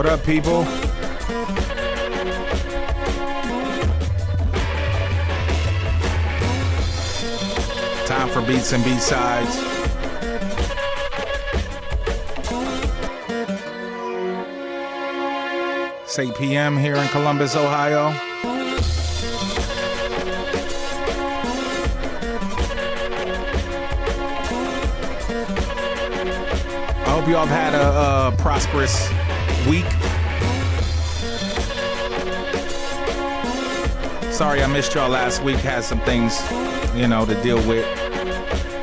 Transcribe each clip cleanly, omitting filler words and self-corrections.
What up, people? Time for beats and B-sides. It's 8 p.m. here in Columbus, Ohio. I hope y'all have had a prosperous week. Sorry I missed y'all last week. Had some things, to deal with.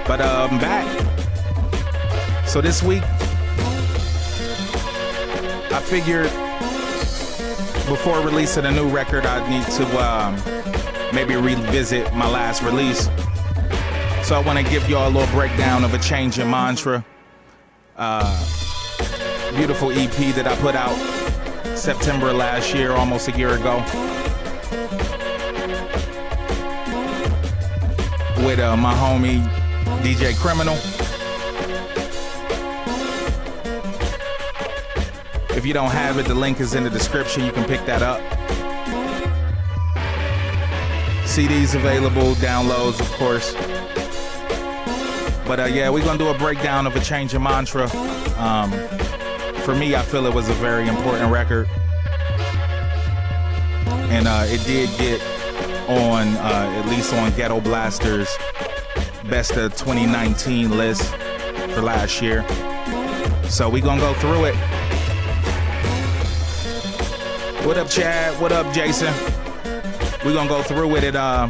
But I'm back. So this week, I figured before releasing a new record, I'd need to maybe revisit my last release. So I want to give y'all a little breakdown of A Change in Mantra. Beautiful EP that I put out September last year, almost a year ago. With my homie DJ Criminal. If you don't have it, the link is in the description. You can pick that up. CDs available, downloads, of course. But yeah, we're gonna do a breakdown of A Change in Mantra. For me, I feel it was a very important record, and it did get on at least on Ghetto Blaster's Best of 2019 list for last year. So we gonna go through it. What up, Chad? What up, Jason? We gonna go through with it. Yeah,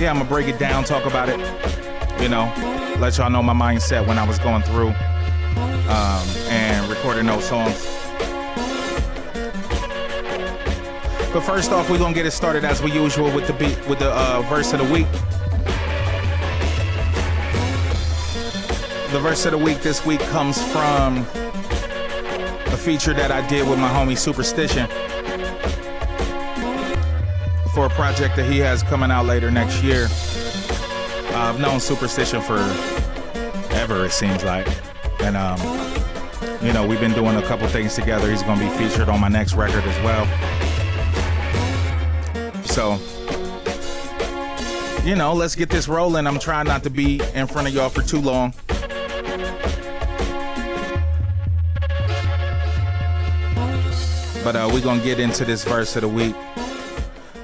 I'm gonna break it down, talk about it. Let y'all know my mindset when I was going through and recording those songs. But first off, we're gonna get it started as we usual with the beat, with the verse of the week. The verse of the week this week comes from a feature that I did with my homie Superstition for a project that he has coming out later next year. I've known Superstition for ever, it seems like. And, we've been doing a couple things together. He's going to be featured on my next record as well. So, let's get this rolling. I'm trying not to be in front of y'all for too long. But we're going to get into this verse of the week.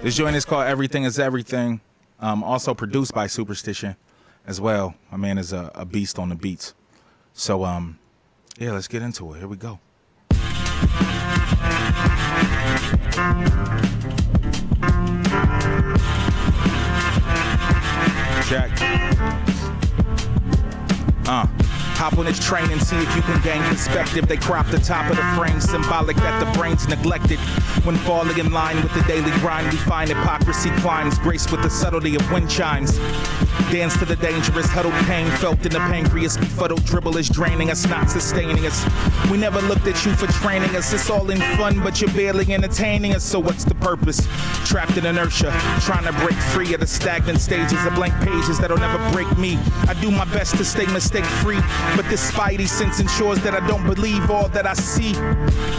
This joint is called Everything is Everything. Also produced by Superstition as well. My man is a beast on the beats. So, yeah, let's get into it. Here we go. Check. Hop on this train and see if you can gain perspective. They crop the top of the frame, symbolic that the brain's neglected. When falling in line with the daily grind, we find hypocrisy climbs, graced with the subtlety of wind chimes. Dance to the dangerous, huddled pain felt in the pancreas. Befuddled dribble is draining us, not sustaining us. We never looked at you for training us. It's all in fun, but you're barely entertaining us. So what's the purpose? Trapped in inertia, trying to break free of the stagnant stages, the blank pages that'll never break me. I do my best to stay mistake free, but this spidey sense ensures that I don't believe all that I see.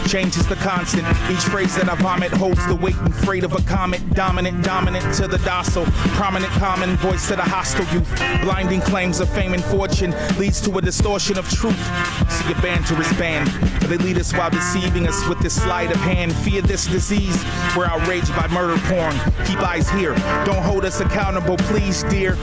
Change is the constant. Each phrase that I vomit holds the weight and freight of a comet. Dominant to the docile. Prominent common voice to the hostile youth. Blinding claims of fame and fortune leads to a distortion of truth. See a banter is banned. They lead us while deceiving us with this sleight of hand. Fear this disease. We're outraged by murder porn. Keep eyes here. Don't hold us accountable, please, dear.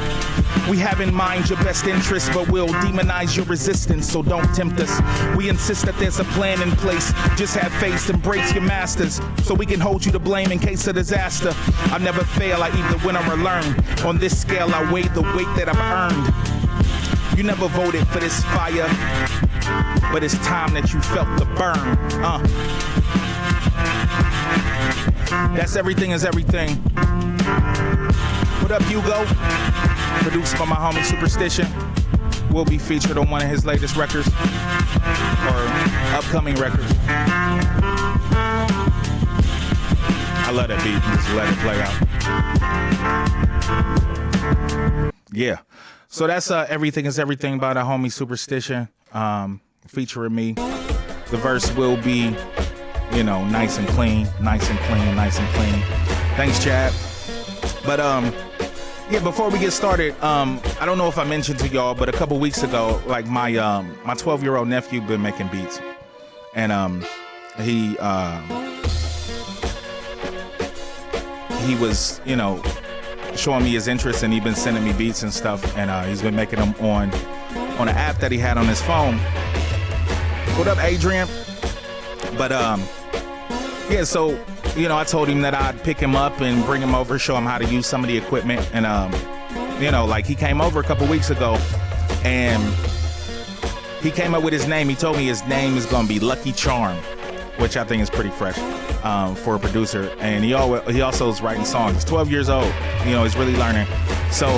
We have in mind your best interests, but we'll demonize your resistance, so don't tempt us. We insist that there's a plan in place. Just have faith, embrace your masters, so we can hold you to blame in case of disaster. I never fail, I either win or learn. On this scale, I weigh the weight that I've earned. You never voted for this fire, but it's time that you felt the burn. That's Everything is Everything. What up, Hugo? Produced by my homie Superstition. Will be featured on one of his latest records or upcoming records. I love that beat. Just let it play out. Yeah. So that's Everything is Everything by the homie Superstition, featuring me. The verse will be nice and clean. Thanks, Chad. But yeah, before we get started, I don't know if I mentioned to y'all, but a couple weeks ago, like my 12-year-old nephew been making beats, and he was showing me his interest, and he been sending me beats and stuff, and he's been making them on an app that he had on his phone. What up, Adrian? But yeah, so I told him that I'd pick him up and bring him over, show him how to use some of the equipment, and like he came over a couple weeks ago, and he came up with his name. He told me his name is gonna be Lucky Charm, which I think is pretty fresh for a producer. And he also is writing songs. He's 12 years old. He's really learning. So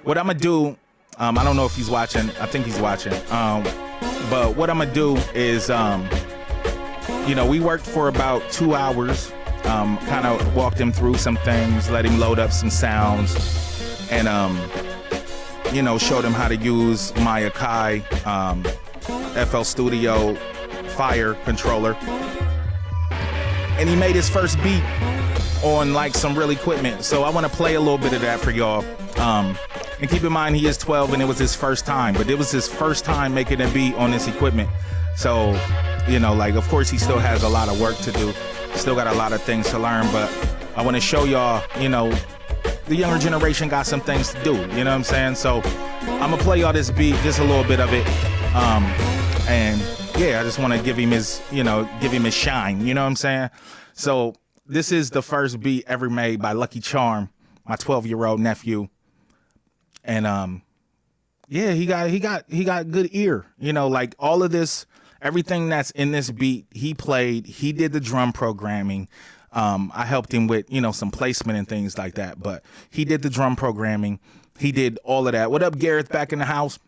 what I'm gonna do, I don't know if he's watching. I think he's watching. But what I'm gonna do is, we worked for about 2 hours. Kind of walked him through some things, let him load up some sounds, and showed him how to use my Akai FL Studio Fire controller. And he made his first beat on like some real equipment. So I want to play a little bit of that for y'all. And keep in mind, he is 12 and it was his first time, but it was his first time making a beat on this equipment. So, like, of course he still has a lot of work to do. Still got a lot of things to learn, but I want to show y'all, the younger generation got some things to do. You know what I'm saying? So I'm gonna play y'all this beat, just a little bit of it. And yeah, I just want to give him his shine. You know what I'm saying? So this is the first beat ever made by Lucky Charm, my 12-year-old nephew. And yeah, he got good ear. Like all of this, everything that's in this beat, he played. He did the drum programming. I helped him with some placement and things like that. But he did the drum programming. He did all of that. What up, Gareth? Back in the house.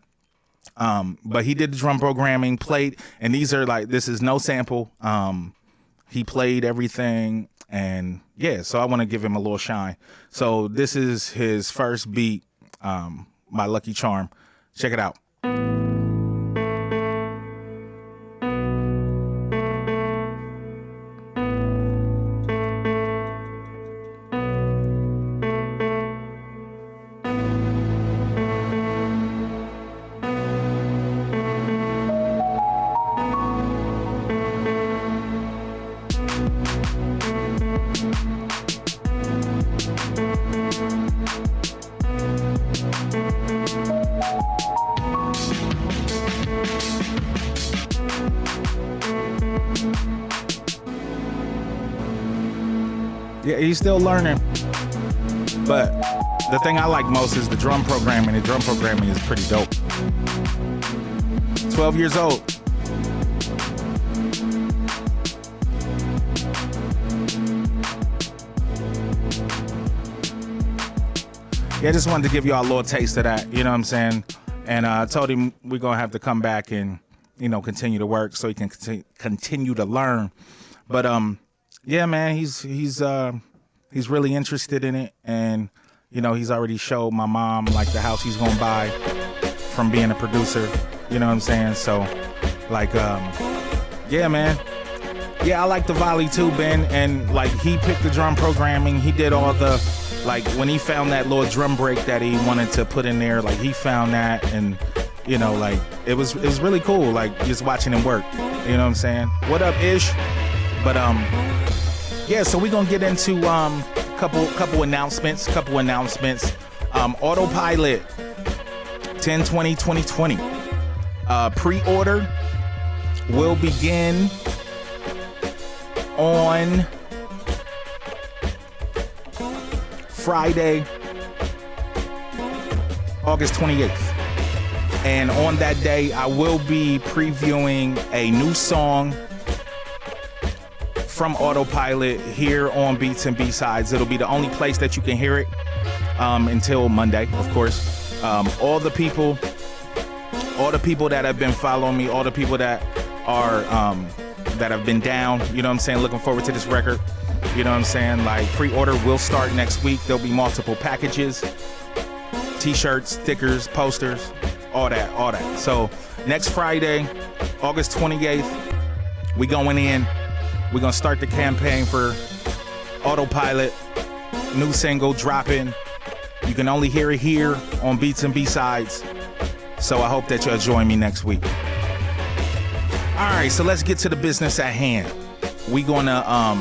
But he did the drum programming, played, and these are like, this is no sample. He played everything, and yeah, so I want to give him a little shine. So this is his first beat by Lucky Charm. Check it out. Yeah, he's still learning. But the thing I like most is the drum programming. The drum programming is pretty dope. 12 years old. Yeah, I just wanted to give y'all a little taste of that, you know what I'm saying? And I told him we're going to have to come back and, continue to work so he can continue to learn. But yeah, man, he's really interested in it. And, he's already showed my mom like the house he's going to buy from being a producer, you know what I'm saying? So like, yeah, man. Yeah, I like the volley too, Ben. And like he picked the drum programming. He did all the, like when he found that little drum break that he wanted to put in there, like he found that, and like it was really cool, like just watching him work. You know what I'm saying? What up, Ish? But yeah, so we're gonna get into couple announcements. Autopilot 10/20/2020. Pre-order will begin on Friday, August 28th. And on that day, I will be previewing a new song from Autopilot here on Beats and B-Sides. It'll be the only place that you can hear it until Monday, of course. All the people that have been following me, all the people that are that have been down, you know what I'm saying, looking forward to this record. You know what I'm saying? Like, pre-order will start next week. There'll be multiple packages, t-shirts, stickers, posters, all that. So next Friday, August 28th, we going in. We're gonna start the campaign for Autopilot, new single dropping. You can only hear it here on Beats and B-Sides. So I hope that you'll join me next week. All right, so let's get to the business at hand. We're gonna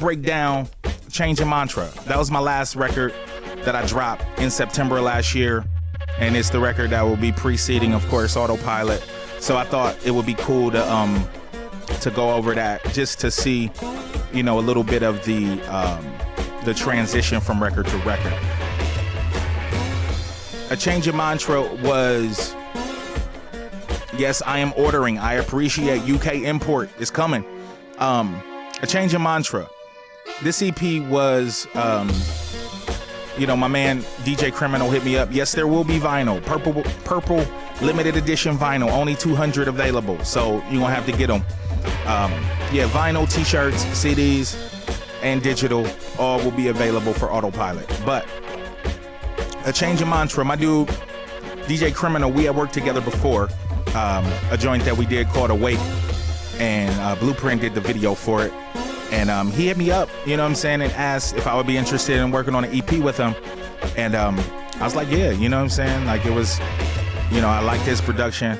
break down Change Your Mantra. That was my last record that I dropped in September last year, and it's the record that will be preceding, of course, Autopilot. So I thought it would be cool to go over that, just to see, you know, a little bit of the transition from record to record. A Change Your Mantra was, yes, I am ordering. I appreciate UK import. It's coming. A Change Your Mantra. This EP was, you know, my man DJ Criminal hit me up. Yes, there will be vinyl. Purple limited edition vinyl. Only 200 available. So you're going to have to get them. Yeah, vinyl, t-shirts, CDs, and digital all will be available for Autopilot. But A Change Your Mantra, my dude DJ Criminal, we had worked together before. A joint that we did called Awake, and Blueprint did the video for it. And he hit me up, you know what I'm saying, and asked if I would be interested in working on an EP with him. And I was like, yeah, you know what I'm saying? Like, it was, you know, I liked his production.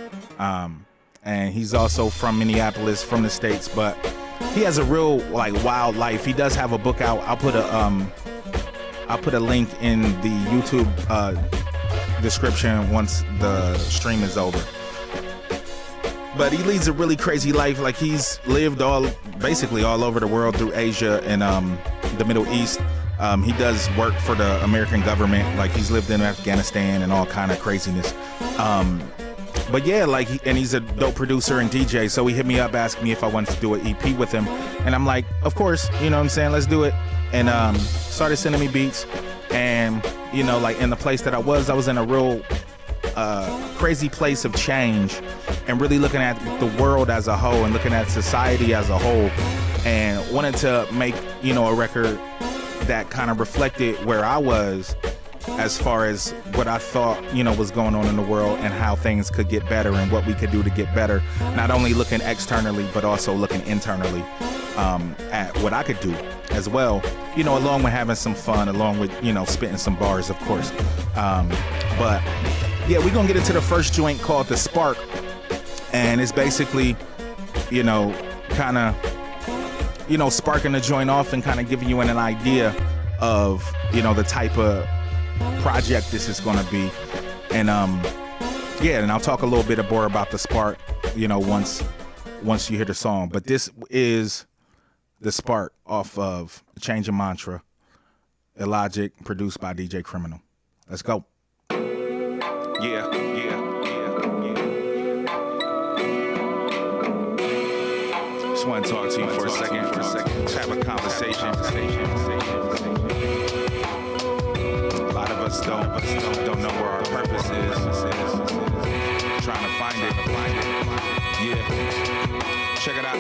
And he's also from Minneapolis, from the States, but he has a real, like, wild life. He does have a book out. I'll put a link in the YouTube description once the stream is over. But he leads a really crazy life. Like, he's lived basically all over the world, through Asia and the Middle East. He does work for the American government. Like, he's lived in Afghanistan and all kind of craziness. But yeah, like, he's a dope producer and DJ. So he hit me up, asking me if I wanted to do an EP with him. And I'm like, of course, you know what I'm saying? Let's do it. And started sending me beats. And, you know, like, in the place that I was in a real crazy place of change, and really looking at the world as a whole and looking at society as a whole, and wanted to make, you know, a record that kind of reflected where I was as far as what I thought, you know, was going on in the world and how things could get better and what we could do to get better. Not only looking externally, but also looking internally at what I could do as well, you know, along with having some fun, along with, you know, spitting some bars, of course. But yeah, we're gonna get into the first joint called The Spark. And it's basically, you know, kind of, you know, sparking the joint off and kind of giving you an idea of, you know, the type of project this is going to be. And yeah, and I'll talk a little bit more about The Spark, you know, once you hear the song. But this is The Spark off of Change Your Mantra, Illogic, produced by DJ Criminal. Let's go. Yeah. Just want to talk to you for a second. Have a conversation. A lot of us don't know where our purpose is. Trying to find it. Yeah. Check it out.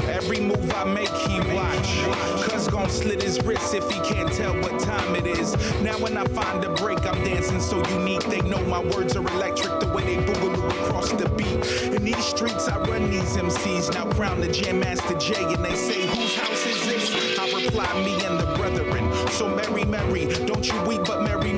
Every move I make, he watch. Cuz gon' slit his wrist if he can't tell what time it is. Now when I find a break, I'm dancing so unique. They know my words are electric, the way they boogaloo across the beat. In these streets, I run these MCs. Now crown the Jam Master J, and they say, whose house is this? I reply, me and the brethren. So Mary, don't you weep, but Mary,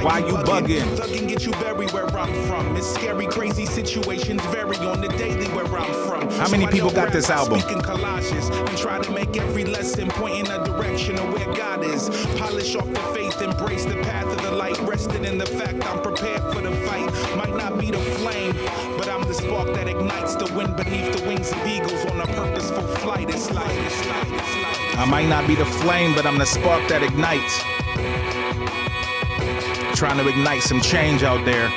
why you bugging? Thugging get you very where I'm from. It's scary, crazy situations vary on the daily where I'm from. How many people got this album? Collages and try to make every lesson point in a direction of where God is. Polish off the faith, embrace the path of the light, resting in the fact I'm prepared for the fight. Might not be the flame, but I'm the spark that ignites the wind beneath the wings of eagles on a purposeful flight. It's like I might not be the flame, but I'm the spark that ignites. Trying to ignite some change out there.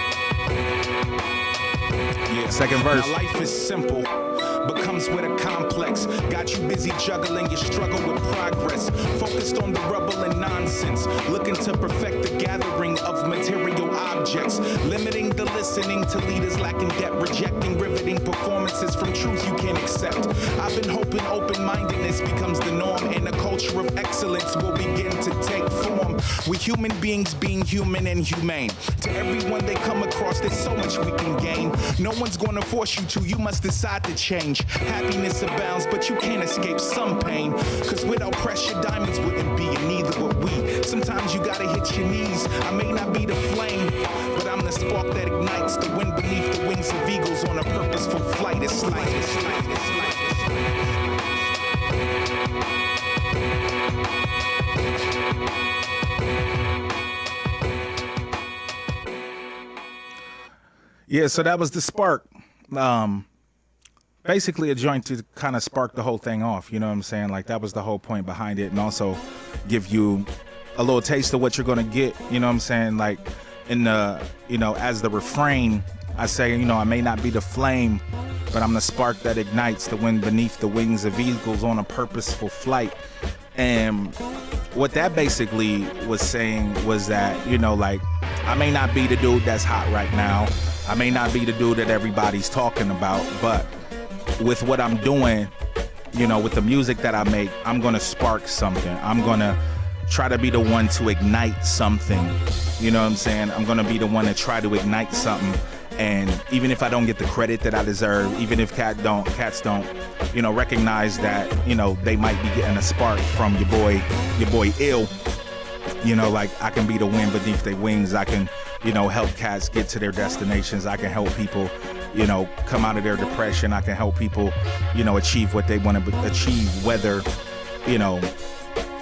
Yeah. Second verse. Now life is simple, but comes with a complex. Got you busy juggling your struggle with progress. Focused on the rubble and nonsense. Looking to perfect the gathering of material objects. Limiting the listening to leaders lacking depth. Rejecting riveting performances from truth you can't accept. I've been hoping open-mindedness becomes the norm, and a culture of excellence will begin to take form. We human beings being human and humane. To everyone they come across, there's so much we can gain. No one's gonna force you to, you must decide to change. Happiness abounds, but you can't escape some pain. Cause without pressure, diamonds wouldn't be, and neither would we. Sometimes you gotta hit your knees. I may not be the flame, but I'm the spark that ignites the wind beneath the wings of eagles on a purposeful flight. It's light. Yeah, so that was the spark. Basically a joint to kind of spark the whole thing off, you know what I'm saying? Like, that was the whole point behind it, and also give you a little taste of what you're gonna get, you know what I'm saying? Like, in the, you know, as the refrain, I say, you know, I may not be the flame, but I'm the spark that ignites the wind beneath the wings of eagles on a purposeful flight. And what that basically was saying was that, you know, like, I may not be the dude that's hot right now. I may not be the dude that everybody's talking about, but with what I'm doing, you know, with the music that I make, I'm gonna spark something. I'm gonna try to be the one to ignite something. You know what I'm saying? I'm gonna be the one to try to ignite something. And even if I don't get the credit that I deserve, even if cats don't, you know, recognize that, you know, they might be getting a spark from your boy Ill. You know, like, I can be the wind beneath their wings. I can, you know, help cats get to their destinations. I can help people, you know, come out of their depression. I can help people, you know, achieve what they want to achieve, whether, you know,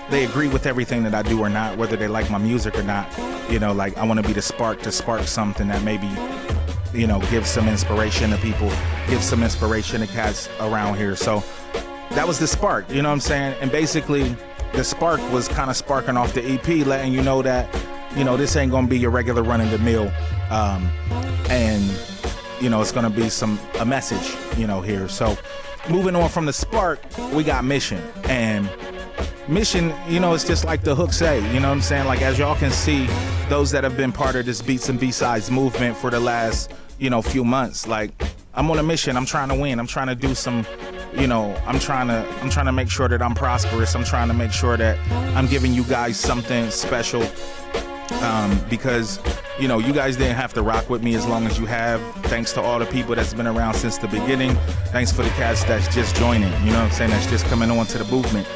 they agree with everything that I do or not, whether they like my music or not. You know, like, I want to be the spark to spark something that maybe, you know, give some inspiration to people, give some inspiration to cats around here. So that was the spark, you know what I'm saying? And basically the spark was kind of sparking off the EP, letting you know that, you know, this ain't gonna be your regular run-of-the-mill, and, you know, it's gonna be a message, you know, here. So moving on from the spark, we got Mission. And Mission, you know, it's just like the hook say, you know what I'm saying? Like, as y'all can see, those that have been part of this Beats and B-Sides movement for the last, you know, few months, like, I'm on a mission. I'm trying to win. I'm trying to do some, you know, I'm trying to make sure that I'm prosperous. I'm trying to make sure that I'm giving you guys something special, because, you know, you guys didn't have to rock with me as long as you have. Thanks to all the people that's been around since the beginning. Thanks for the cats that's just joining, you know what I'm saying, that's just coming on to the movement.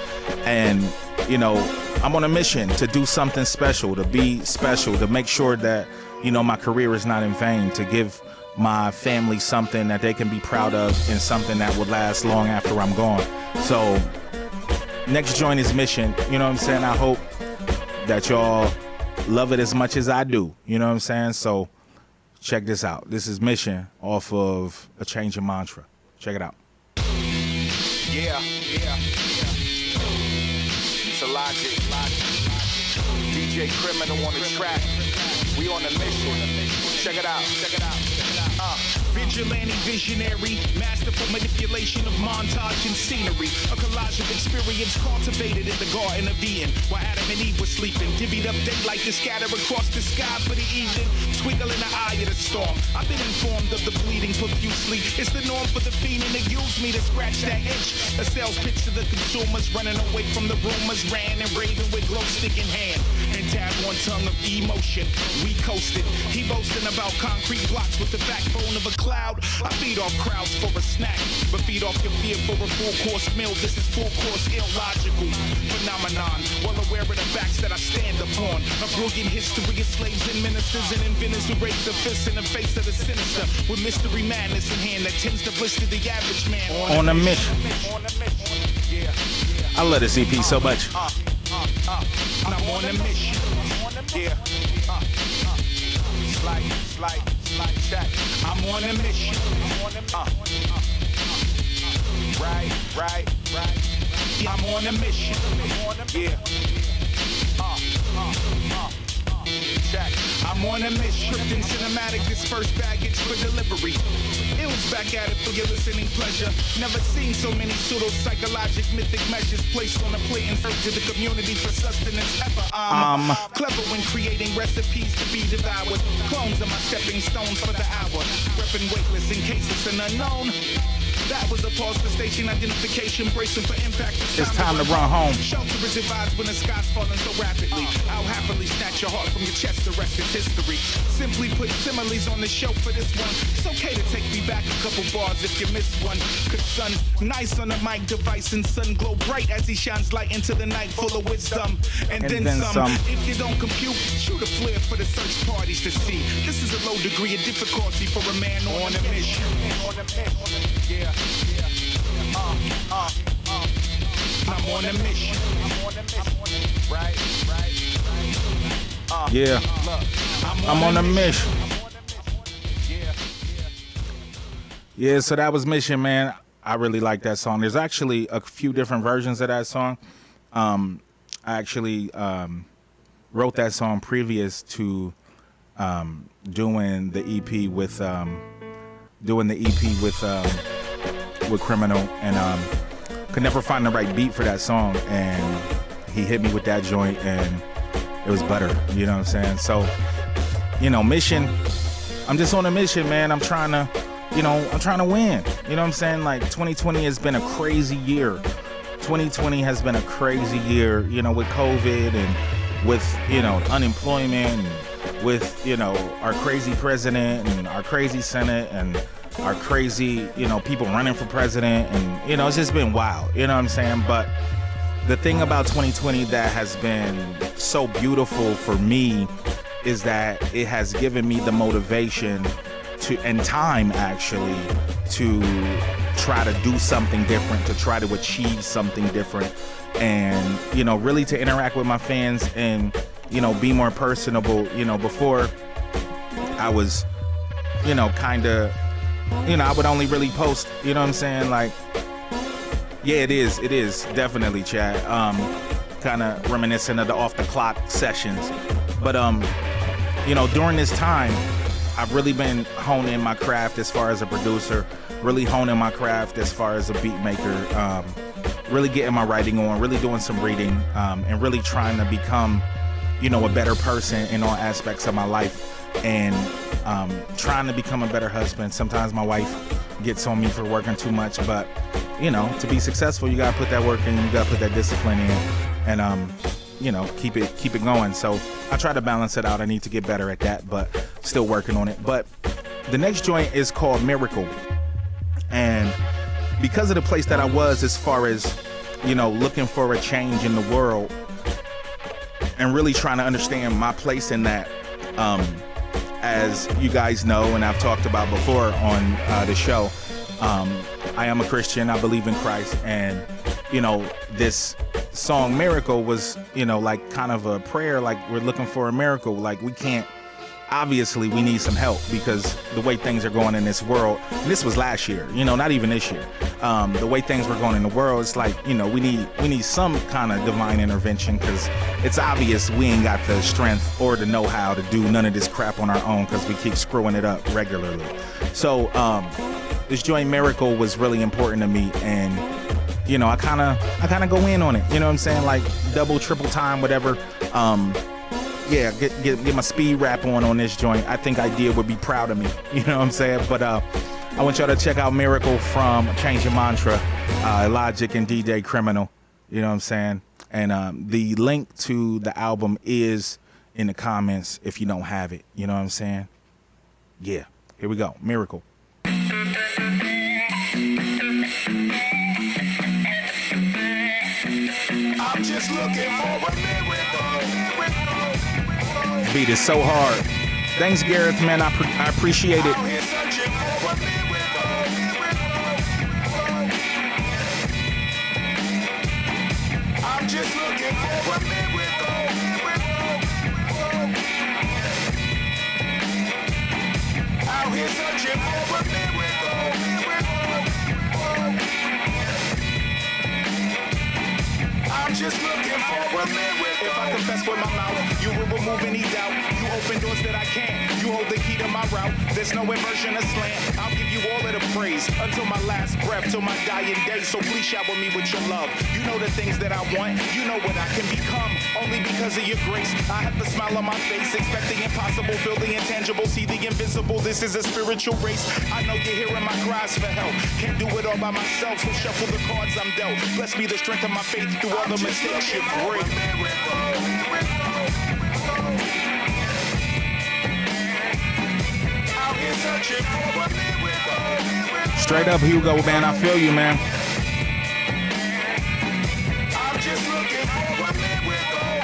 And, you know, I'm on a mission to do something special, to be special, to make sure that, you know, my career is not in vain, to give my family something that they can be proud of and something that would last long after I'm gone. So next joint is Mission, you know what I'm saying? I hope that y'all love it as much as I do, you know what I'm saying? So check this out. This is Mission off of A Change of Mantra. Check it out. Yeah. It's Illogic. DJ Criminal on the track. We on a mission. Check it out. Vigilante visionary, masterful manipulation of montage and scenery. A collage of experience cultivated in the Garden of Eden. While Adam and Eve were sleeping, divvied up daylight to scatter across the sky for the evening. Twinkle in the eye of the storm. I've been informed of the bleeding profusely. It's the norm for the fiending to use me to scratch that itch. A sales pitch to the consumers, running away from the rumors. Ran and raving with glow stick in hand. And tab on tongue of emotion. We coasted. He boasting about concrete blocks with the backbone of a cloud. I feed off crowds for a snack, but feed off your fear for a full course meal. This is full course illogical phenomenon. Well aware of the facts that I stand upon. A brilliant history of slaves and ministers and inventors who raise their fists in the face of the sinister. With mystery madness in hand that tends to blister the average man. On a mission. Yeah. I love this EP so much. And I'm on a mission. Yeah. Slide, check. I'm on a mission. Right. I'm on a mission. Yeah. Check. I'm on a mission. Scripting cinematic, dispersed baggage for delivery. Ill's back at it for your listening pleasure. Never seen so many pseudo-psychologic mythic measures placed on a plate and served to the community for sustenance ever. Clever when creating recipes to be devoured. Clones are my stepping stones for the hour. Repping weightless in case it's an unknown. That was a pause for station identification, bracing for impact. It's time to run home. Shelter is advised when the sky's falling so rapidly. I'll happily snap separate your heart from your chest, the rest is history. Simply put similes on the shelf for this one. It's okay to take me back a couple bars if you miss one. Cause sun's nice on the mic device and sun glow bright as he shines light into the night full of wisdom. And then some. If you don't compute, shoot a flare for the search parties to see. This is a low degree of difficulty for a man on a mission. Yeah. I'm on a mission. Right. Yeah. I'm on a mission. Yeah, so that was Mission, man. I really like that song. There's actually a few different versions of that song. I actually wrote that song previous to doing the EP with Criminal, and could never find the right beat for that song, and he hit me with that joint, and it was butter. You know what I'm saying? So, mission. I'm just on a mission, man. I'm trying to win. You know what I'm saying? Like 2020 has been a crazy year. 2020 has been a crazy year, with COVID and with, unemployment, and with, our crazy president and our crazy Senate and our crazy, people running for president. And, it's just been wild. You know what I'm saying? But the thing about 2020 that has been so beautiful for me is that it has given me the motivation and time actually to try to do something different, to try to achieve something different, and really to interact with my fans and be more personable. Before I was I would only really post, what I'm saying, like, yeah, it is definitely, Chad, kind of reminiscent of the off the clock sessions, but during this time I've really been honing my craft as far as a producer, really honing my craft as far as a beat maker, really getting my writing on, really doing some reading, and really trying to become, a better person in all aspects of my life, and trying to become a better husband. Sometimes my wife gets on me for working too much, but, to be successful, you gotta put that work in, you gotta put that discipline in, and, keep it going. So I try to balance it out. I need to get better at that, but still working on it. But the next joint is called Miracle. And because of the place that I was as far as, looking for a change in the world and really trying to understand my place in that, as you guys know, and I've talked about before on the show, I am a Christian. I believe in Christ. And, this song Miracle was, like kind of a prayer, like we're looking for a miracle. Like obviously we need some help because the way things are going in this world, and this was last year, not even this year. The way things were going in the world, it's like, we need some kind of divine intervention because it's obvious we ain't got the strength or the know-how to do none of this crap on our own because we keep screwing it up regularly. So this joint Miracle was really important to me, and I kind of go in on it, you know what I'm saying, like double, triple time, whatever. Yeah, get my speed rap on this joint. I think Idea would be proud of me, you know what I'm saying? But I want y'all to check out Miracle from Change Your Mantra, Illogic and DJ Criminal, you know what I'm saying? And the link to the album is in the comments if you don't have it, you know what I'm saying? Yeah, here we go, Miracle. I'm just looking for a miracle. Beat is so hard. Thanks, Gareth, man. I appreciate it. I'm just looking for a miracle. Out here searching for a miracle. I'm just looking for a miracle. If I confess with my mouth, you will remove any doubt. You open doors that I can't. You hold the key to my route. There's no inversion or slant. I'll give you all of the praise until my last breath, till my dying day. So please shower me with your love. You know the things that I want. You know what I can become. Only because of your grace. I have the smile on my face. Expect the impossible, feel the intangible, see the invisible. This is a spiritual race. I know you're hearing my cries for help. Can't do it all by myself, so shuffle the cards I'm dealt. Bless me the strength of my faith through all the mistakes you break. Straight up, Hugo, man. I feel you, man. I'm just looking for a miracle.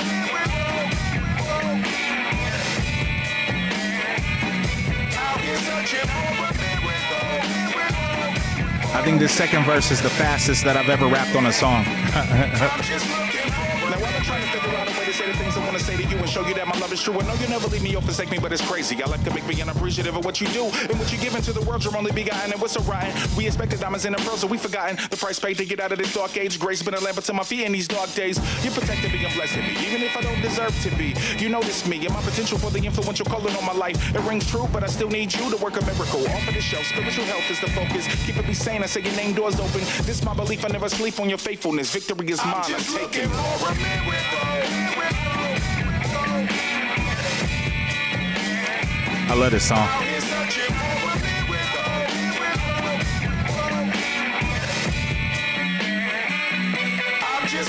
Out here searching for a miracle. I think this second verse is the fastest that I've ever rapped on a song. I'm just looking for a miracle. Now I'm trying to figure out a way to say the things I want to say to you and show you that my love is true. I know you never leave me or forsake me, but it's crazy. I like to make me unappreciative of what you do and what you give into the world. You're only begotten and what's so rotten. We expected diamonds and pearls, so we forgotten the price paid to get out of this dark age. Grace been a lamp to my feet in these dark days. You protected me and blessed me, even if I don't deserve to be. You notice me and my potential for the influential calling on my life. It rings true, but I still need you to work a miracle. Off of the shelf, spiritual health is the focus. Keep it be sane, I say your name, doors open. This my belief, I never sleep on your faithfulness. Victory is mine, I'm taking for a miracle. I love this song. I'm just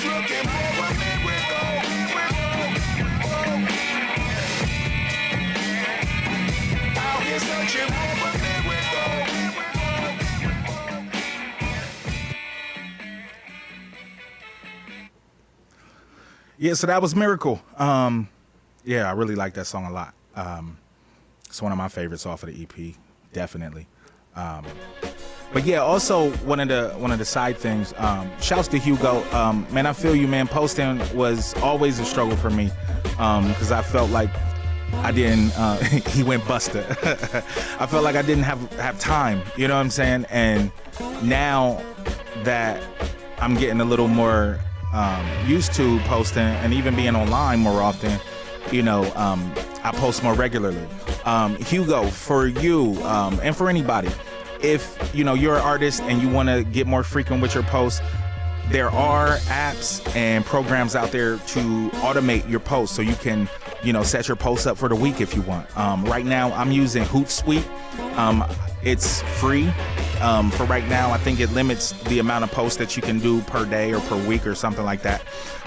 looking for a miracle. Out here searching for a miracle. Yeah, so that was Miracle. Yeah, I really like that song a lot. It's one of my favorites off of the EP, definitely. But yeah, also one of the side things. Shouts to Hugo. Man, I feel you, man. Posting was always a struggle for me because I felt like I didn't. He went Buster. I felt like I didn't have time. You know what I'm saying? And now that I'm getting a little more used to posting and even being online more often, you know, I post more regularly. Hugo, for you and for anybody, if you know you're an artist and you want to get more frequent with your posts, there are apps and programs out there to automate your posts so you can, you know, set your posts up for the week if you want. Right now I'm using Hootsuite. It's free for right now. I think it limits the amount of posts that you can do per day or per week or something like that,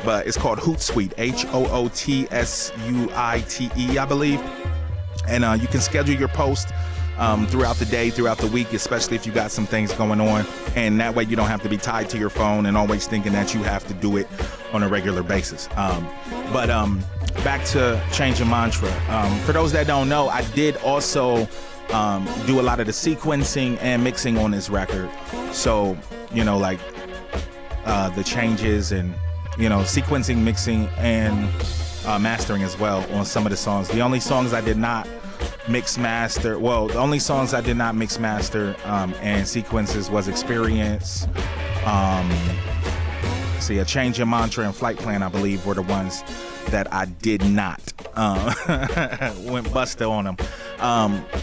but it's called Hootsuite, Hootsuite, I believe. And you can schedule your post throughout the day, throughout the week, especially if you got some things going on. And that way you don't have to be tied to your phone and always thinking that you have to do it on a regular basis. But back to Changing Mantra. For those that don't know, I did also do a lot of the sequencing and mixing on this record. So, you know, like the changes and, you know, sequencing, mixing, and mastering as well on some of the songs. The only songs I did not mix master, well, the only songs I did not mix master and sequences was Experience, A Change in Mantra and Flight Plan, I believe, were the ones that I did not went buster on them.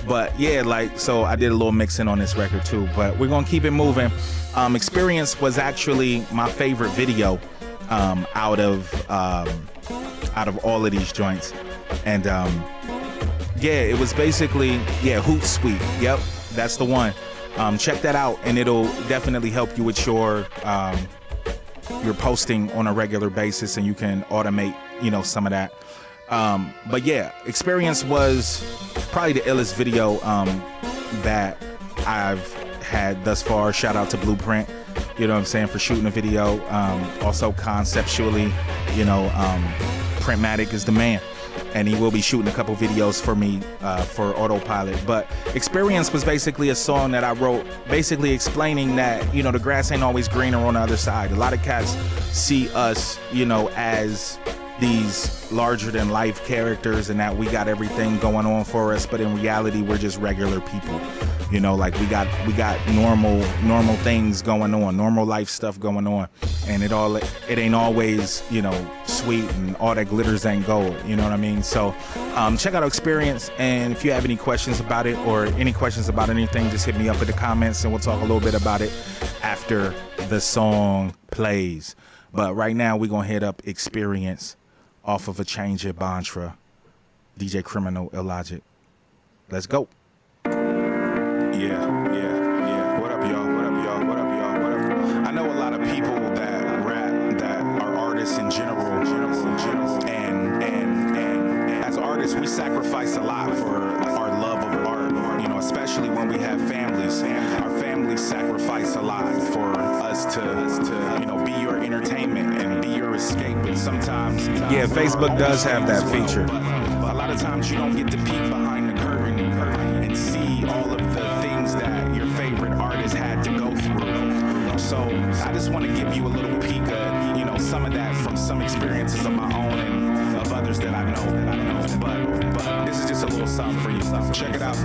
But yeah, like, so I did a little mixing on this record too, but we're gonna keep it moving. Experience was actually my favorite video out of all of these joints. And yeah, it was basically, yeah, Hootsuite. Yep, that's the one. Check that out and it'll definitely help you with your posting on a regular basis, and you can automate, you know, some of that. But yeah, Experience was probably the illest video that I've had thus far. Shout out to Blueprint, you know what I'm saying, for shooting a video. Also conceptually, you know, Printmatic is the man, and he will be shooting a couple videos for me for Autopilot. But Experience was basically a song that I wrote basically explaining that, you know, the grass ain't always greener on the other side. A lot of cats see us, you know, as these larger than life characters and that we got everything going on for us, but in reality we're just regular people, you know, like we got normal things going on, normal life stuff going on, and it ain't always, you know, sweet, and all that glitters ain't gold, you know what I mean? So check out Experience, and if you have any questions about it or any questions about anything, just hit me up in the comments and we'll talk a little bit about it after the song plays. But right now we're gonna hit up Experience off of A Change in Mantra, DJ Criminal, Illogic. Let's go. Yeah. What up, y'all? I know a lot of people that rap, that are artists in general, and as artists, we sacrifice a lot for our love of art, you know know, especially when we have families. Our families sacrifice a lot for us to you know, be your entertainment and be your escape. And sometimes, yeah, Facebook does have that feature. But a lot of times you don't get to peek behind the curtain and see all of the things that your favorite artist had to go through. So I just want to give you a little peek at, you know, some of that from some experiences of my own and of others that I know. But this is just a little something for you. Check it out.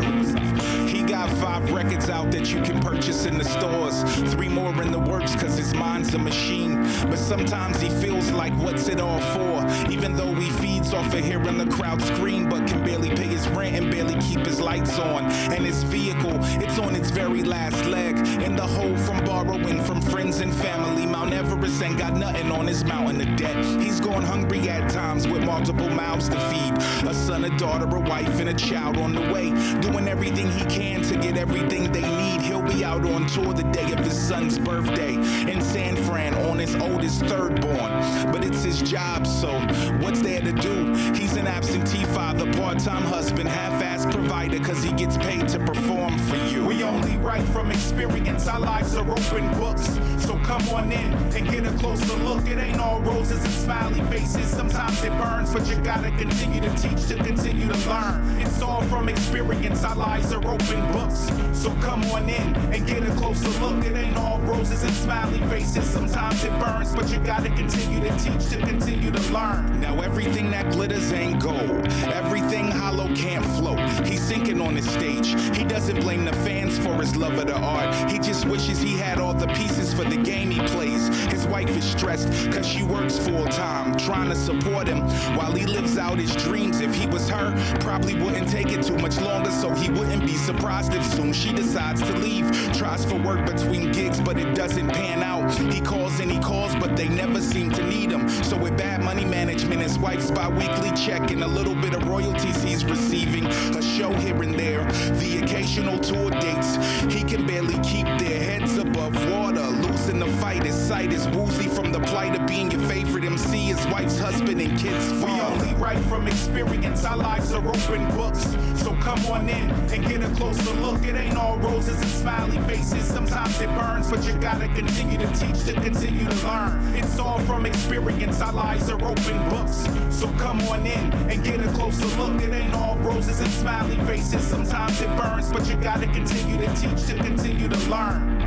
He got 5 records out that you can purchase in the stores. 3 more in the works cause his mind's a machine. But sometimes he feels like what's it all for? Even though he feeds off of hearing the crowd scream, but can barely pay his rent and barely keep his lights on. And his vehicle, it's on its very last leg. In the hole from borrowing from friends and family. Mount Everest ain't got nothing on his mountain of debt. He's gone hungry at times with multiple mouths to feed. A son, a daughter, a wife, and a child on the way. Doing everything he can to get everything they need. He'll be out on tour the day of his son's birthday in San Fran on his oldest third born. But it's his job, so what's there to do? He's an absentee father, part-time husband, half-ass provider, cause he gets paid to perform for you. We only write from experience, our lives are open books. So come on in and get a closer look. It ain't all roses and smiley faces. Sometimes it burns, but you gotta continue to teach, to continue to learn. It's all from experience, our lives are open books. So come on in and get a closer look. It ain't all roses and smiley faces. Sometimes it burns, but you gotta continue to teach, to continue to learn. Now everything that glitters ain't gold. Everything hollow can't float. He's sinking on his stage. He doesn't blame the fans for his love of the art. He just wishes he had all the pieces for the game he plays. His wife is stressed cause she works full time, trying to support him while he lives out his dreams. If he was her, probably wouldn't take it too much longer, so he wouldn't be surprised if soon she decides to leave. Tries for work between gigs, but it doesn't pan out. He calls and he calls, but they never seem to need him. So with bad money management, his wife's bi-weekly check and a little bit of royalties he's receiving, a show here and there, the occasional tour dates. He can barely keep their heads above water. Losing the fight, his sight is woozy from the plight of being your favorite MC, his wife's husband and kids' father. We only write from experience, our lives are open books. So come on in and get a closer look. It ain't all roses and smiley faces. Sometimes it burns, but you gotta continue to teach, to continue to learn. It's all from experience, our lives are open books. So come on in and get a closer look. It ain't all roses and smiley faces. Sometimes it burns, but you gotta continue to teach, to continue to learn.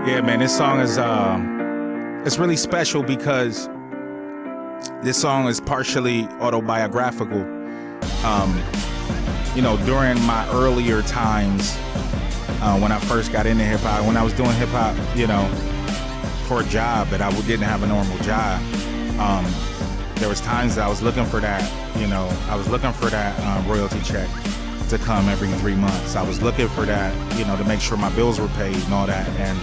Yeah, man, this song is it's really special because this song is partially autobiographical. You know, during my earlier times, when I first got into hip hop, when I was doing hip hop, you know, for a job, but I didn't have a normal job. There was times that I was looking for that, you know, I was looking for that royalty check to come every 3 months. I was looking for that, you know, to make sure my bills were paid and all that. And,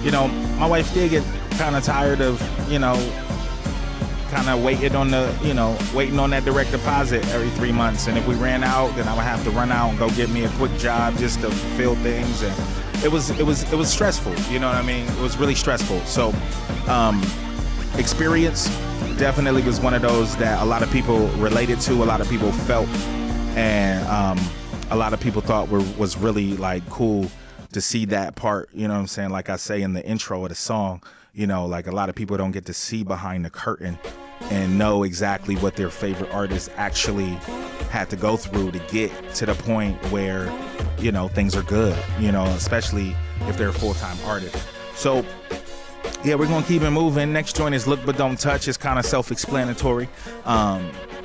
you know, my wife did get kind of tired of, you know, kind of waiting on that direct deposit every 3 months. And if we ran out, then I would have to run out and go get me a quick job just to fulfill things. And it was stressful, you know what I mean? It was really stressful. So experience definitely was one of those that a lot of people related to, a lot of people felt, and a lot of people thought was really like cool to see that part, you know what I'm saying? Like I say in the intro of the song, you know, like a lot of people don't get to see behind the curtain and know exactly what their favorite artist actually had to go through to get to the point where, you know, things are good, you know, especially if they're a full-time artist. So yeah, we're gonna keep it moving. Next joint is Look But Don't Touch. It's kind of self-explanatory.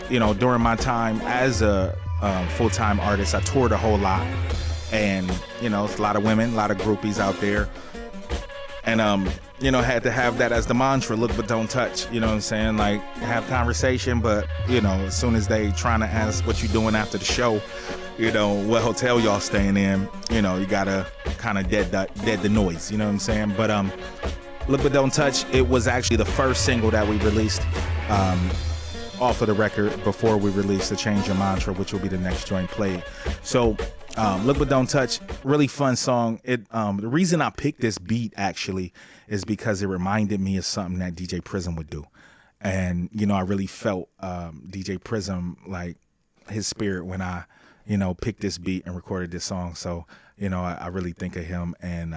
You know, during my time as a full-time artist, I toured a whole lot, and you know, it's a lot of women, a lot of groupies out there, and you know, had to have that as the mantra: look but don't touch. You know what I'm saying? Like, have conversation, but you know, as soon as they trying to ask what you doing after the show, you know, what hotel y'all staying in, you know, you gotta kind of dead the noise. You know what I'm saying? But Look But Don't Touch, it was actually the first single that we released off of the record before we released the Change Your Mantra, which will be the next joint played. So Look But Don't Touch, really fun song. It the reason I picked this beat actually is because it reminded me of something that DJ Prism would do. And, you know, I really felt DJ Prism, like, his spirit when I, you know, picked this beat and recorded this song. So, you know, I really think of him, and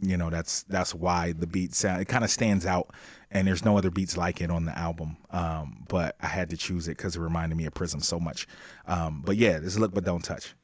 you know, that's why the beat sound, it kind of stands out, and there's no other beats like it on the album. But I had to choose it because it reminded me of Prism so much. But yeah, this is Look But Don't Touch.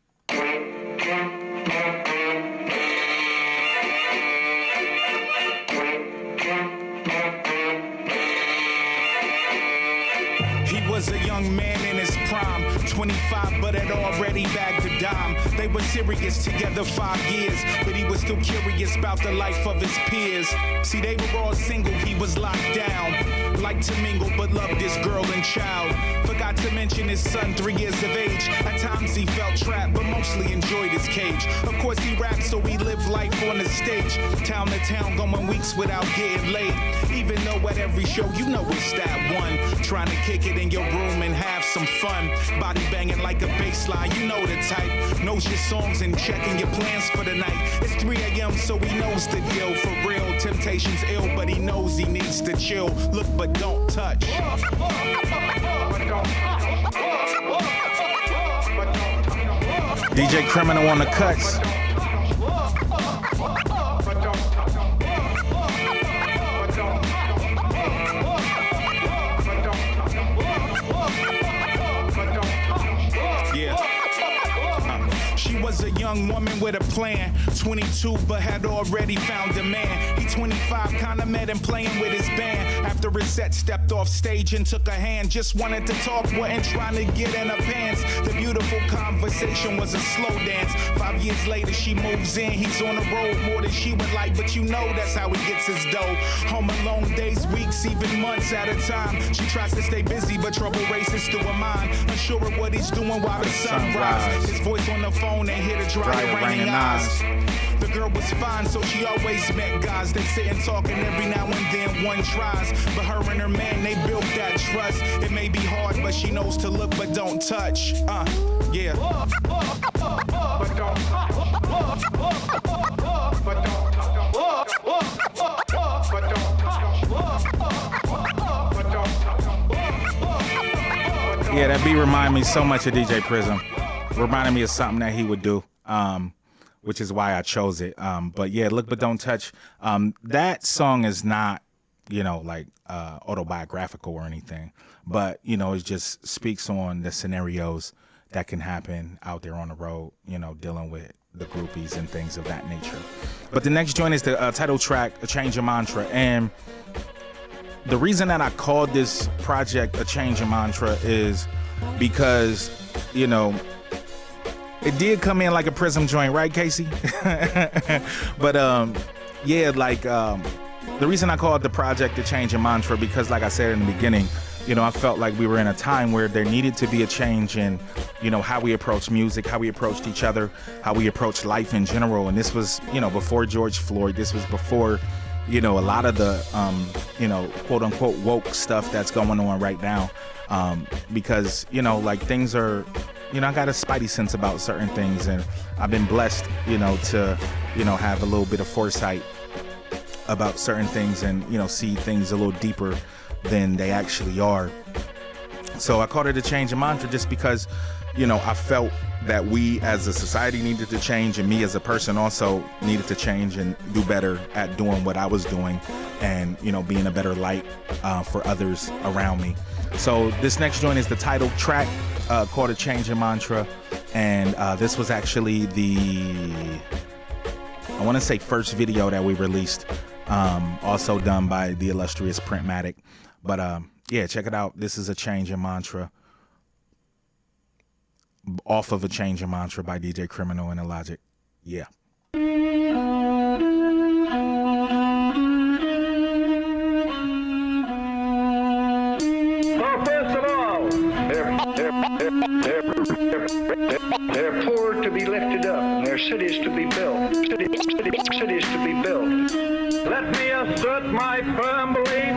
He was a young man in his prime, 25, but had already bagged a dime. They were serious together 5 years, but he was still curious about the life of his peers. See, they were all single, he was locked down. Liked to mingle, but loved his girl and child. Forgot to mention his son, 3 years of age. At times he felt trapped, but mostly enjoyed his cage. Of course he rapped, so he lived life on the stage. Town to town, going weeks without getting laid. Even though at every show, you know it's that one. Trying to kick it in your room and have some fun. Body banging like a bass line, you know the type. Knows your songs and checking your plans for the night. It's 3 a.m., so he knows the deal. For real, temptation's ill, but he knows he needs to chill. Look but don't touch. DJ Criminal on the cuts. She was a young woman with a plan, 22 but had already found a man. He 25, kinda met him playing with his band. After his set, stepped off stage and took a hand. Just wanted to talk, wasn't trying to get in her pants. The beautiful conversation was a slow dance. 5 years later, she moves in. He's on the road more than she would like, but you know that's how he gets his dough. Home alone days, weeks, even months at a time. She tries to stay busy, but trouble races through her mind. Unsure of what he's doing while the sun rises. His voice on the phone and hear the dry raining eyes. The girl was fine, so she always met guys. They sit and talk, and every now and then one tries. But her and her man, they built that trust. It may be hard, but she knows to look but don't touch. Yeah. But don't Yeah, that beat reminded me so much of DJ Prism. Reminded me of something that he would do, which is why I chose it. But yeah, Look But Don't Touch. That song is not, you know, like autobiographical or anything, but, you know, it just speaks on the scenarios that can happen out there on the road, you know, dealing with the groupies and things of that nature. But the next joint is the title track, A Change of Mantra. And the reason that I called this project A Change of Mantra is because, you know, it did come in like a Prism joint, right, Casey? But yeah, like the reason I called the project A Change of Mantra, because like I said in the beginning, you know, I felt like we were in a time where there needed to be a change in, you know, how we approach music, how we approached each other, how we approach life in general. And this was, you know, before George Floyd. This was before, you know, a lot of the, you know, quote unquote woke stuff that's going on right now. Because, you know, like things are, you know, I got a spidey sense about certain things, and I've been blessed, you know, to, you know, have a little bit of foresight about certain things and, you know, see things a little deeper than they actually are. So I called it A Change of Mantra just because, you know, I felt that we as a society needed to change, and me as a person also needed to change and do better at doing what I was doing, and, you know, being a better light for others around me. So this next joint is the title track called A Change of Mantra, and this was actually the, I want to say, first video that we released, also done by the illustrious Printmatic. But yeah, check it out. This is A Change of Mantra, off of A Change of Mantra by DJ Criminal and Illogic. Yeah. Well, first of all, they're poor to be lifted up, and their cities to be built. Cities to be built. Let me assert my firm belief,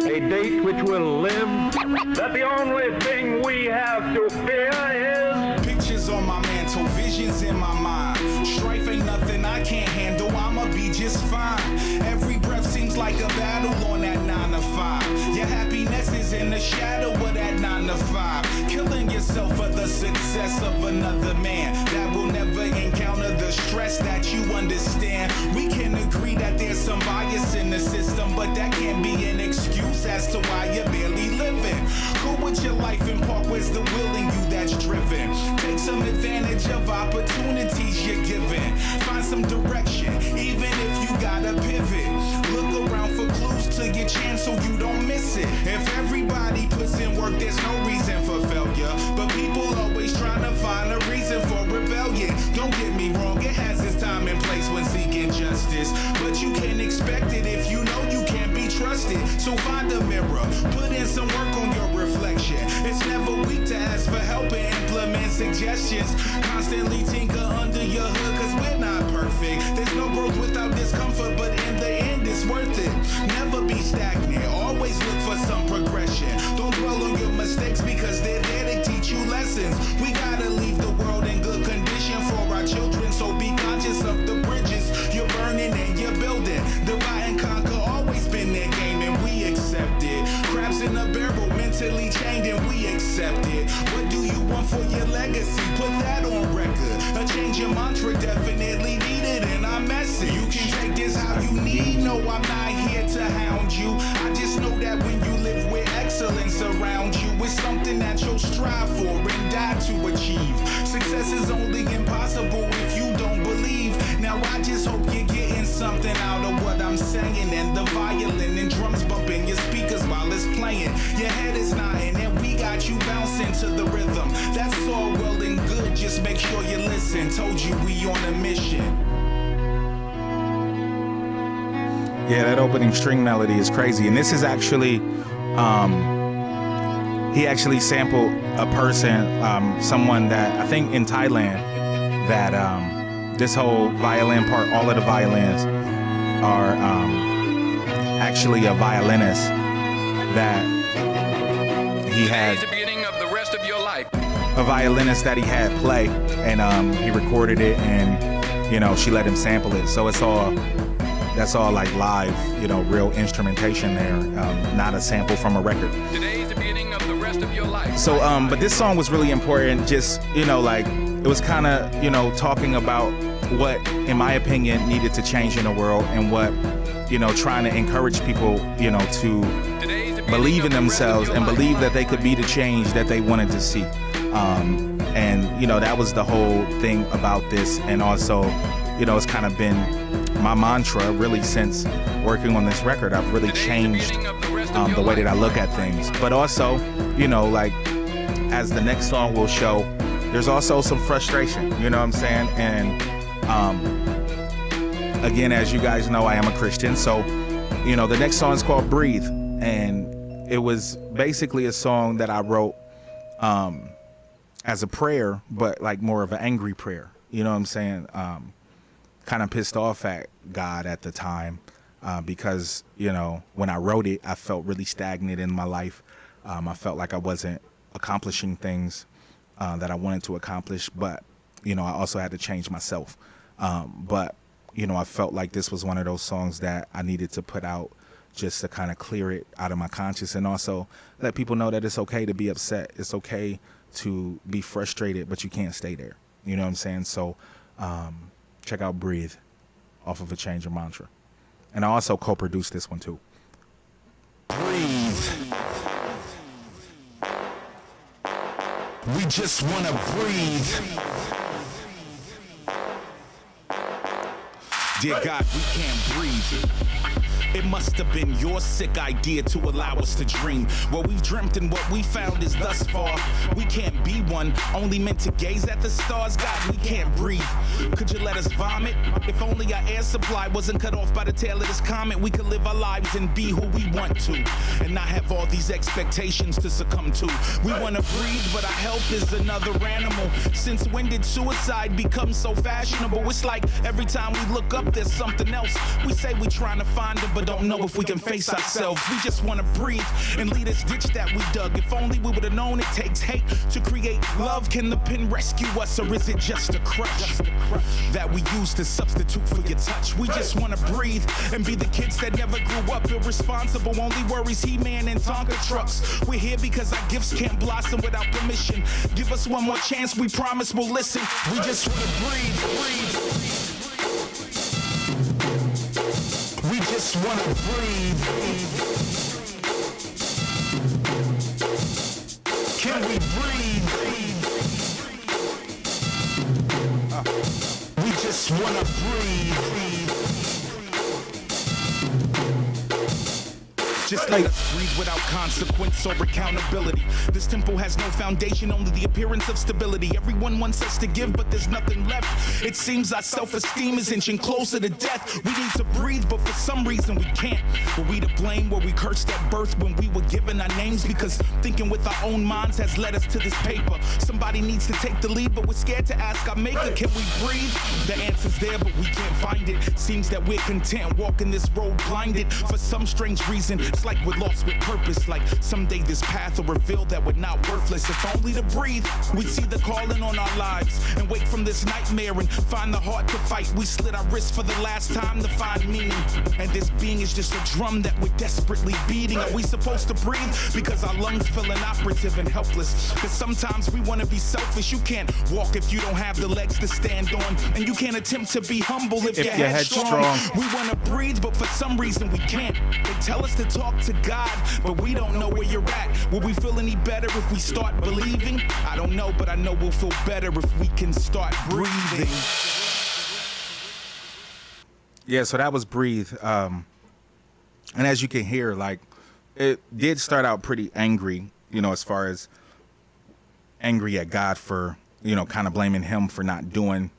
a date which will live, that the only thing we have to fear is pictures on my mantle, visions in my mind. Strife ain't nothing I can't handle, I'ma be just fine. Every breath seems like a battle on that 9 to 5. Your happiness is in the shadow of that 9 to to 5. Killing yourself for the success of another man that will never encounter the stress that you understand. We can agree that there's some bias in the system, but that can't be an excuse as to why you're barely living. Go with your life and park where's the will in you that's driven. Take some advantage of opportunities you're given. Find some direction, even if you gotta pivot. Look around for clues to your chance so you don't miss it. If everybody puts in work, there's no reason for failure. But people always trying to find a reason for rebellion. Don't get me wrong, it has its time and place when seeking justice. But you can't expect it if you know you can't be trusted. So find a mirror, put in some work on your reflection. It's never weak to ask for help and implement suggestions. Constantly tinker under your hood, cause we're not perfect. There's no growth without discomfort, but in the end it's worth it. Never be stagnant, always look for some progression. Don't dwell on your mistakes because they're there to teach you lessons. We gotta leave the world in good condition for our children, so be conscious of the bridges you're burning and you're building. Divide and conquer, always been their game and we accept it. Crabs in a barrel, mentally chained and we accept it. What do you want for your legacy? Put that on record. A change in mantra definitely needed in our message. You can take this how you need. No, I'm not here to hound you. I just know that when you live with excellence around you, it's something that you'll strive for and die to achieve. Success is only impossible if you don't believe. Now I just hope you're getting something out of what I'm saying, and the violin and drums bumping your speakers while it's playing. Your head is nodding and we got you bouncing to the rhythm. That's all well and good, just make sure you listen. Told you we on a mission. Yeah, that opening string melody is crazy. And this is actually, he actually sampled a person, someone that I think in Thailand, that this whole violin part, all of the violins are actually a violinist that he had. The beginning of the rest of your life. A violinist that he had play, and he recorded it, and you know, she let him sample it. So it's all, that's all like live, you know, real instrumentation there, not a sample from a record. Today's the beginning of the rest of your life. So, but this song was really important. Just, you know, like it was kind of, you know, talking about what, in my opinion, needed to change in the world, and what, you know, trying to encourage people, you know, to believe in themselves and believe that they could be the change that they wanted to see. And, you know, that was the whole thing about this. And also, you know, it's kind of been my mantra really since working on this record. I've really changed the way that I look at things. But also, you know, like as the next song will show, there's also some frustration, you know what I'm saying? And again, as you guys know, I am a Christian. So, you know, the next song is called Breathe. And it was basically a song that I wrote as a prayer, but like more of an angry prayer. You know what I'm saying? Kind of pissed off at God at the time because, you know, when I wrote it, I felt really stagnant in my life. I felt like I wasn't accomplishing things that I wanted to accomplish, but, you know, I also had to change myself. But, you know, I felt like this was one of those songs that I needed to put out just to kind of clear it out of my conscience, and also let people know that it's okay to be upset. It's okay to be frustrated, but you can't stay there. You know what I'm saying? So check out Breathe off of A Change of Mantra. And I also co-produced this one too. Breathe. We just wanna breathe. Dear God, we can't breathe. It must have been your sick idea to allow us to dream. What we've dreamt and what we found is thus far. We can't be one, only meant to gaze at the stars. God, we can't breathe. Could you let us vomit? If only our air supply wasn't cut off by the tail of this comet, we could live our lives and be who we want to, and not have all these expectations to succumb to. We want to breathe, but our health is another animal. Since when did suicide become so fashionable? It's like every time we look up, up, there's something else. We say we trying to find it, but don't know if we can face ourselves. We just want to breathe and lead this ditch that we dug. If only we would have known it takes hate to create love. Can the pen rescue us, or is it just a crutch that we use to substitute for your touch? We just want to breathe and be the kids that never grew up irresponsible. Only worries He-Man and Tonka trucks. We're here because our gifts can't blossom without permission. Give us one more chance, we promise we'll listen. We just want to breathe. We just want to breathe. Can we breathe? We just want to breathe. Just like breathe without consequence or accountability. This temple has no foundation, only the appearance of stability. Everyone wants us to give, but there's nothing left. It seems our self-esteem is inching closer to death. We need to breathe, but for some reason we can't. Were we to blame? Were we cursed at birth when we were given our names? Because thinking with our own minds has led us to this paper. Somebody needs to take the lead, but we're scared to ask our maker, can we breathe? The answer's there, but we can't find it. Seems that we're content walking this road blinded. For some strange reason, it's like we're lost with purpose. Like someday this path will reveal that we're not worthless. If only to breathe, we'd see the calling on our lives and wake from this nightmare and find the heart to fight. We slit our wrists for the last time to find meaning. And this being is just a drum that we're desperately beating. Are we supposed to breathe? Because our lungs feel inoperative and helpless. Because sometimes we want to be selfish. You can't walk if you don't have the legs to stand on. And you can't attempt to be humble if you're headstrong. We want to breathe, but for some reason we can't. They tell us to talk to God, but we don't know where you're at. Will we feel any better if we start believing? I don't know, but I know we'll feel better if we can start breathing. Yeah, so that was Breathe. And as you can hear, like, it did start out pretty angry, you know, as far as angry at God for, you know, kind of blaming him for not doing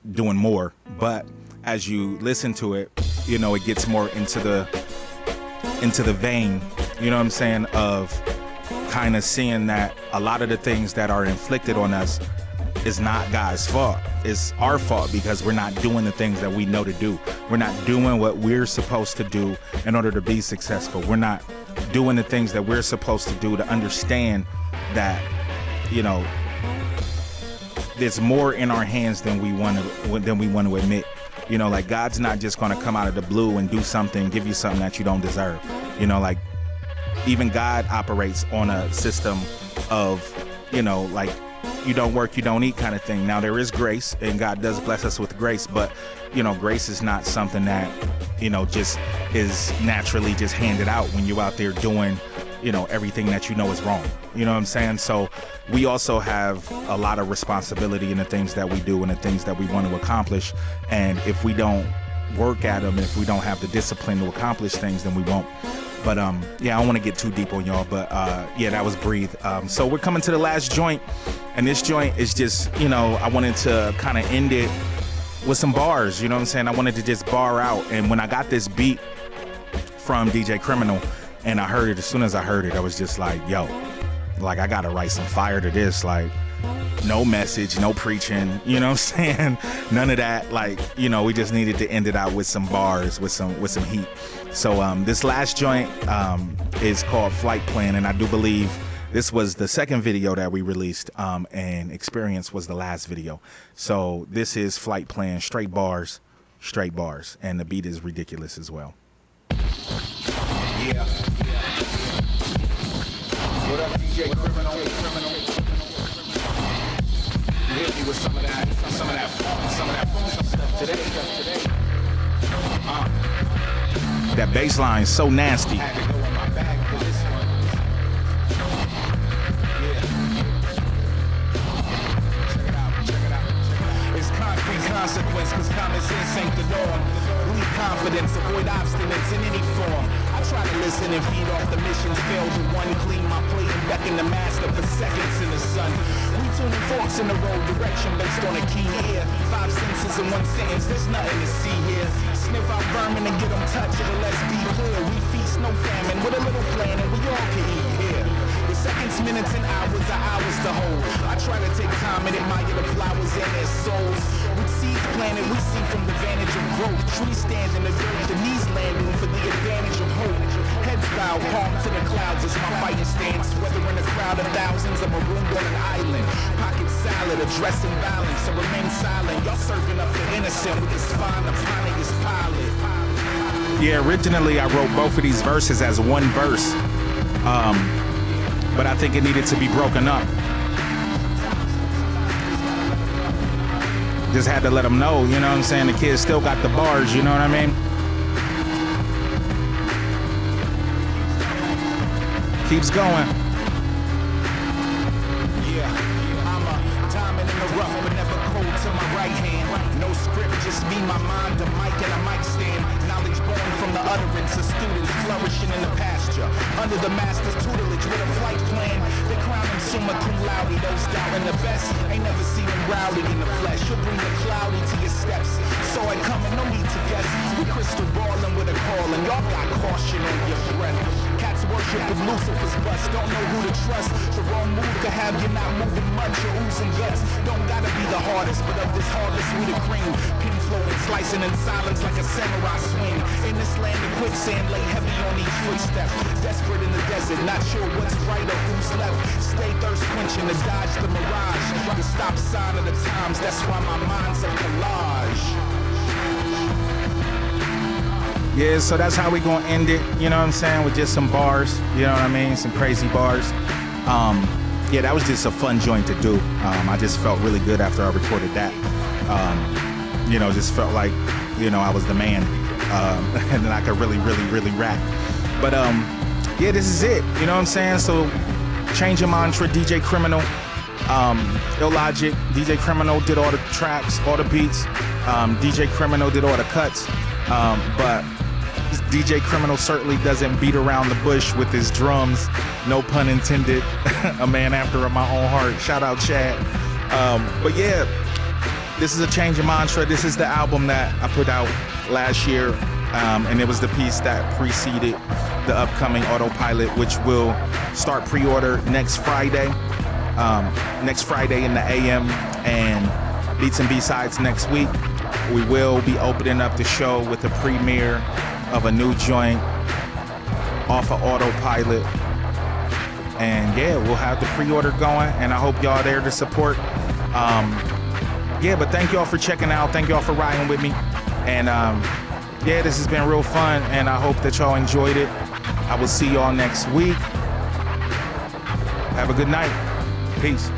more. But as you listen to it, you know, it gets more into the vein, you know what I'm saying, of kind of seeing that a lot of the things that are inflicted on us is not God's fault. It's our fault because we're not doing the things that we know to do. We're not doing what we're supposed to do in order to be successful. We're not doing the things that we're supposed to do to understand that, you know, there's more in our hands than we want to admit. You know, like, God's not just going to come out of the blue and do something, give you something that you don't deserve. You know, like, even God operates on a system of, you know, like, you don't work, you don't eat kind of thing. Now, there is grace, and God does bless us with grace, but, you know, grace is not something that, you know, just is naturally just handed out when you're out there doing, you know, everything that you know is wrong. You know what I'm saying? So we also have a lot of responsibility in the things that we do and the things that we want to accomplish. And if we don't work at them, if we don't have the discipline to accomplish things, then we won't. But yeah, I don't want to get too deep on y'all, but yeah, that was Breathe. So we're coming to the last joint, and this joint is just, you know, I wanted to kind of end it with some bars, you know what I'm saying? I wanted to just bar out. And when I got this beat from DJ Criminal and I heard it, as soon as I heard it, I was just like, yo, like, I gotta write some fire to this. Like, no message, no preaching, you know what I'm saying? None of that. Like, you know, we just needed to end it out with some bars, with some heat. So this last joint is called Flight Plan, and I do believe this was the second video that we released, and Experience was the last video. So this is Flight Plan, straight bars, and the beat is ridiculous as well. Yeah. What up, DJ Criminal? You hit me with some of that funk stuff today. That bass line is so nasty. Had to go in my bag for this one. Yeah. Check it out. It's concrete consequence, cause common sense ain't the norm. Leave confidence, avoid obstinance in any form. I try to listen and feed off the missions, fail to one, clean my plate and beckon the master for seconds in the sun. We tuning forks in the road, direction based on a key ear. 5 senses in one sentence, there's nothing to see here. Sniff out vermin and get them touched, but let's be clear. We feast no famine with a little plan and we all can eat here. The seconds, minutes, and hours are ours to hold. I try to take time and admire the flowers in their souls. With seeds planted, we see from the vantage of growth. Trees stand in the dirt, the knees landing for the advantage of hope. Heads bow, palm to the clouds as my fighting stance. Whether in a crowd of thousands, I'm marooned on an island. Pocket salad, addressing balance, so remain silent. Y'all serving up the innocent with this fine upon this pilot. Yeah, originally I wrote both of these verses as one verse, but I think it needed to be broken up. Just had to let them know, you know what I'm saying? The kids still got the bars, you know what I mean? Keeps going. Yeah, I'm a diamond in the rough, but never cold to my right hand. No script, just me, my mind, a mic and a mic stand. Knowledge born from the utterance of students flourishing in the pasture. Under the master's tutelage with a flight plan. They crown him summa cum laude. Those doubting the best ain't never seen him rowdy in the flesh. You'll bring the cloudy to your steps. Saw it coming, no need to guess. We crystal balling with a call, and y'all got caution on your breath. Cats worship with Lucifer's bust, don't know who to trust. The wrong move could have you not moving much or oozing guts. Don't gotta be the hardest, but of this harvest we the cream. Pin flowing, slicing in silence like a samurai swing. In this land of quicksand, lay heavy on each footstep. Desperate in the desert, not sure what's right or who's left. Stay thirst quenching to dodge the mirage. The stop sign of the times, that's why my mind's a collage. Yeah, so that's how we gonna end it, you know what I'm saying, with just some bars, you know what I mean, some crazy bars. Yeah, that was just a fun joint to do. I just felt really good after I recorded that. You know, just felt like, you know, I was the man, and then I could really rap. But yeah, this is it, you know what I'm saying? So change your mantra, DJ Criminal, Illogic, DJ Criminal did all the tracks, all the beats, DJ Criminal did all the cuts, but DJ Criminal certainly doesn't beat around the bush with his drums, no pun intended. A man after my own heart, shout out Chad. But yeah, this is a change of mantra. This is the album that I put out last year, and it was the piece that preceded the upcoming Autopilot, which will start pre-order next Friday in the AM, and Beats and B-Sides next week. We will be opening up the show with a premiere of a new joint off of Autopilot. And yeah, we'll have the pre-order going, and I hope y'all are there to support. Yeah, but thank y'all for checking out. Thank y'all for riding with me. And yeah, this has been real fun, and I hope that y'all enjoyed it. I will see y'all next week. Have a good night. Peace.